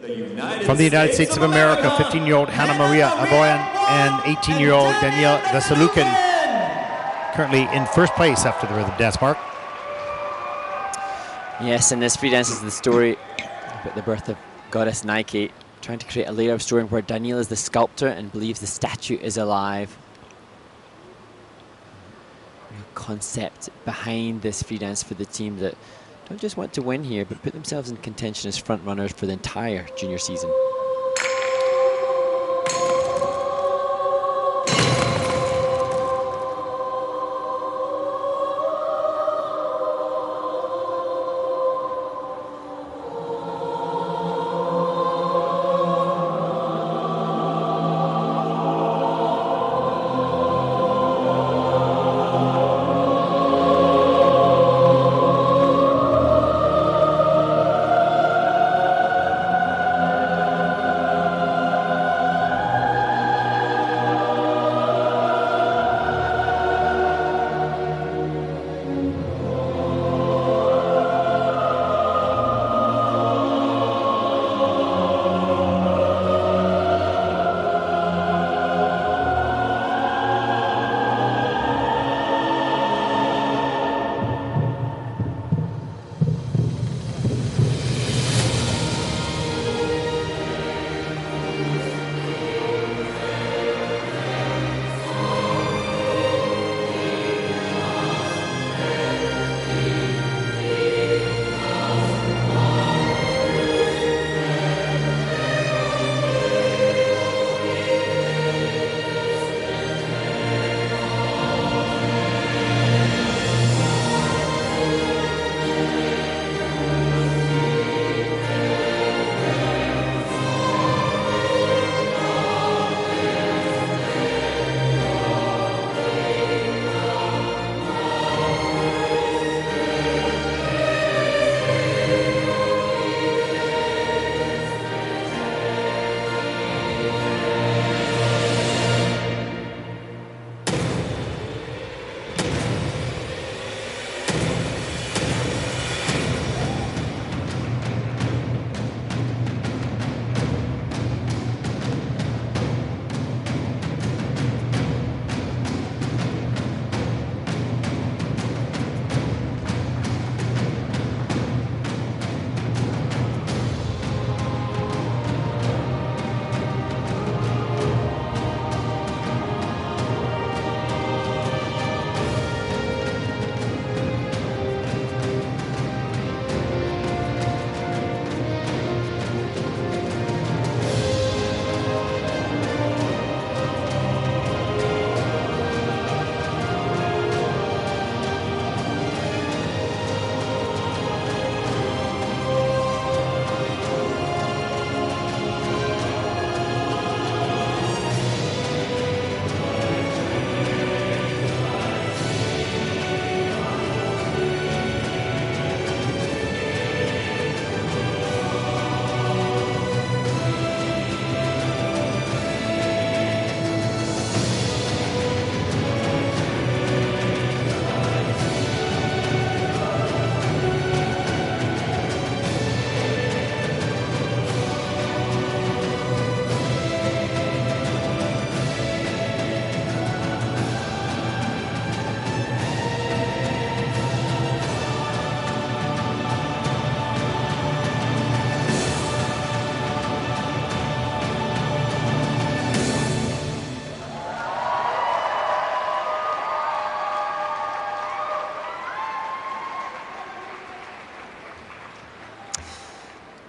From the United States of America, 15-year-old Hana Maria ABOIAN and 18-year-old Daniil VESELUKHIN, currently in first place after the rhythm dance, Mark. Yes, and this free dance is the story about the birth of goddess Nike, trying to create a layer of story where Daniil is the sculptor and believes the statue is alive. Real concept behind this free dance for the team that don't just want to win here, but put themselves in contention as front runners for the entire junior season.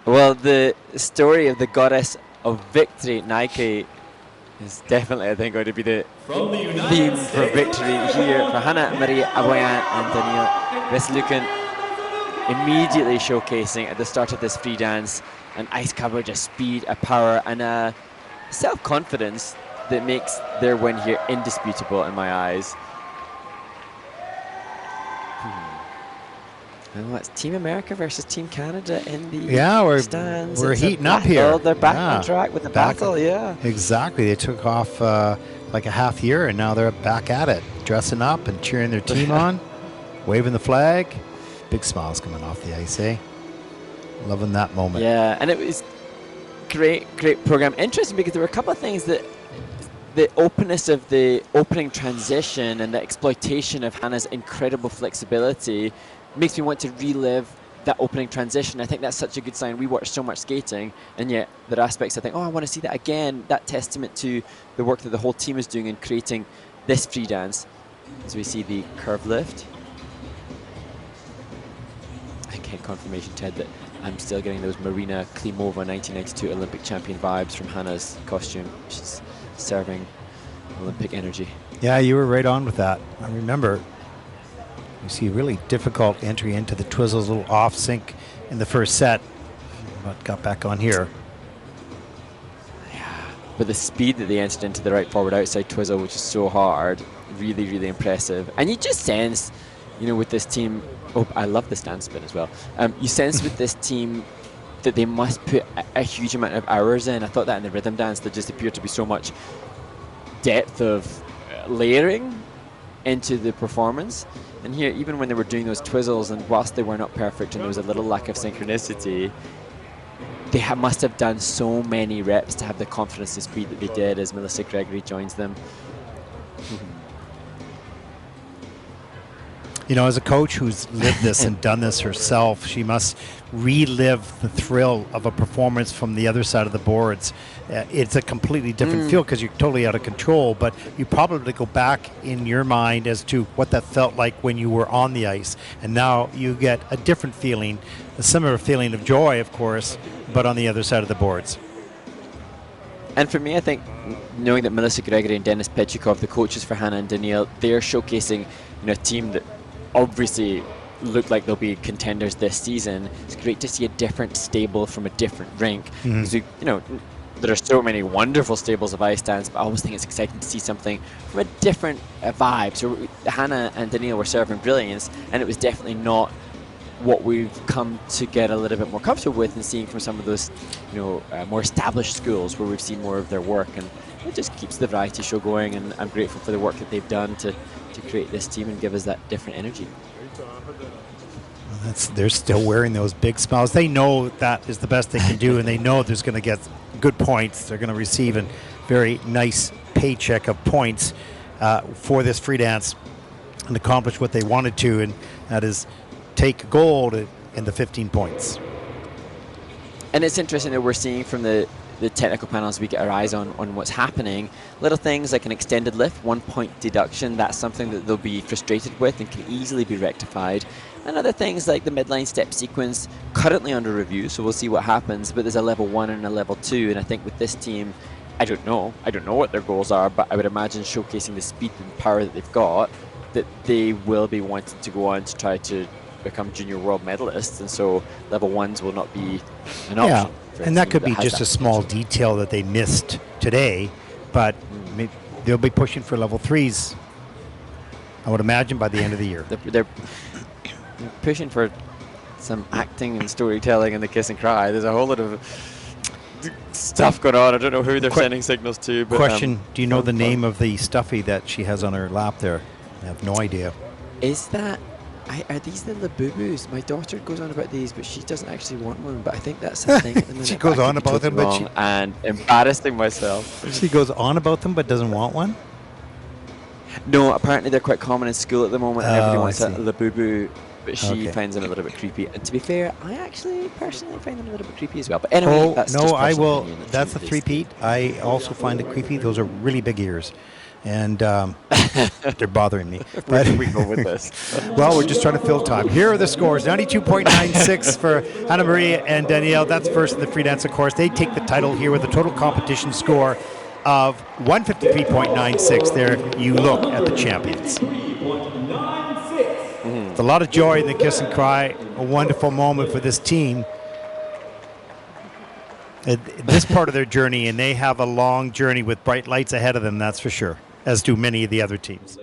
Well, the story of the goddess of victory, Nike, is definitely, I think, going to be the theme for victory here for Hana Maria ABOIAN and Daniil VESELUKHIN, immediately showcasing at the start of this free dance an ice coverage, a speed, a power, and a self-confidence that makes their win here indisputable in my eyes. And it's Team America versus Team Canada in the stands. We're heating up here. They're back on track with the battle, Exactly. They took off like a half year, and now they're back at it, dressing up and cheering their team on, waving the flag. Big smiles coming off the ice, eh? Loving that moment. Yeah, and it was great program. Interesting because there were a couple of things that the openness of the opening transition and the exploitation of Hana's incredible flexibility makes me want to relive that opening transition. I think that's such a good sign. We watch so much skating, and yet there are aspects I think, oh, I want to see that again. That testament to the work that the whole team is doing in creating this free dance. So we see the curve lift. Again, confirmation, Ted, that I'm still getting those Marina Klimova 1992 Olympic champion vibes from Hana's costume. She's serving Olympic energy. Yeah, you were right on with that. I remember you see a really difficult entry into the twizzles, a little off sync in the first set, but got back on here. Yeah, but the speed that they entered into the right forward outside twizzle, which is so hard, really, really impressive. And you just sense, you know, with this team, oh, I love the stand spin as well. You sense with this team that they must put a huge amount of hours in. I thought that in the rhythm dance, there just appeared to be so much depth of layering into the performance. And here, even when they were doing those twizzles, and whilst they were not perfect and there was a little lack of synchronicity, they must have done so many reps to have the confidence and speed that they did as Melissa Gregory joins them. You know, as a coach who's lived this and done this herself, she must relive the thrill of a performance from the other side of the boards. It's a completely different feel because you're totally out of control, but you probably go back in your mind as to what that felt like when you were on the ice. And now you get a different feeling, a similar feeling of joy, of course, but on the other side of the boards. And for me, I think knowing that Melissa Gregory and Denis Petchikov, the coaches for Hana and Daniil, they're showcasing, you know, a team that obviously look like they'll be contenders this season. It's great to see a different stable from a different rink. So, you know, there are so many wonderful stables of ice dance, but I always think it's exciting to see something from a different vibe. So Hana and Daniil were serving brilliance, and it was definitely not what we've come to get a little bit more comfortable with and seeing from some of those, you know, more established schools where we've seen more of their work. And it just keeps the variety show going, and I'm grateful for the work that they've done to create this team and give us that different energy. They're still wearing those big smiles. They know that is the best they can do, and they know there's going to get good points. They're going to receive a very nice paycheck of points for this free dance and accomplish what they wanted to, and that is take gold in the 15 points. And it's interesting that we're seeing from the technical panels, we get our eyes on what's happening. Little things like an extended lift, 1 point deduction, that's something that they'll be frustrated with and can easily be rectified. And other things like the midline step sequence, currently under review, so we'll see what happens, but there's a level 1 and a level 2, and I think with this team, I don't know what their goals are, but I would imagine showcasing the speed and power that they've got, that they will be wanting to go on to try to become junior world medalists, and so level 1s will not be an option. And that could be just a small detail that they missed today, but they'll be pushing for level 3s, I would imagine, by the end of the year. They're pushing for some acting and storytelling in the kiss and cry. There's a whole lot of stuff going on. I don't know who they're sending signals to. But, question, do you know the name of the stuffy that she has on her lap there? I have no idea. Is that... are these the Labubus? My daughter goes on about these, but she doesn't actually want one. But I think that's the thing at the minute. She goes on about them, but and embarrassing myself. She goes on about them, but doesn't want one. No, apparently they're quite common in school at the moment, and everybody wants a Labubu. But she finds them a little bit creepy. And to be fair, I actually personally find them a little bit creepy as well. But anyway, that's just I will. Opinion. That's a three-peat. I also find it creepy. Those are really big ears. And they're bothering me. Where do we go with this? Well, we're just trying to fill time. Here are the scores. 92.96 for Hana Maria and Daniil. That's first in the free dance, of course. They take the title here with a total competition score of 153.96. There you look at the champions. It's a lot of joy in the kiss and cry. A wonderful moment for this team. This part of their journey, and they have a long journey with bright lights ahead of them, that's for sure, as do many of the other teams.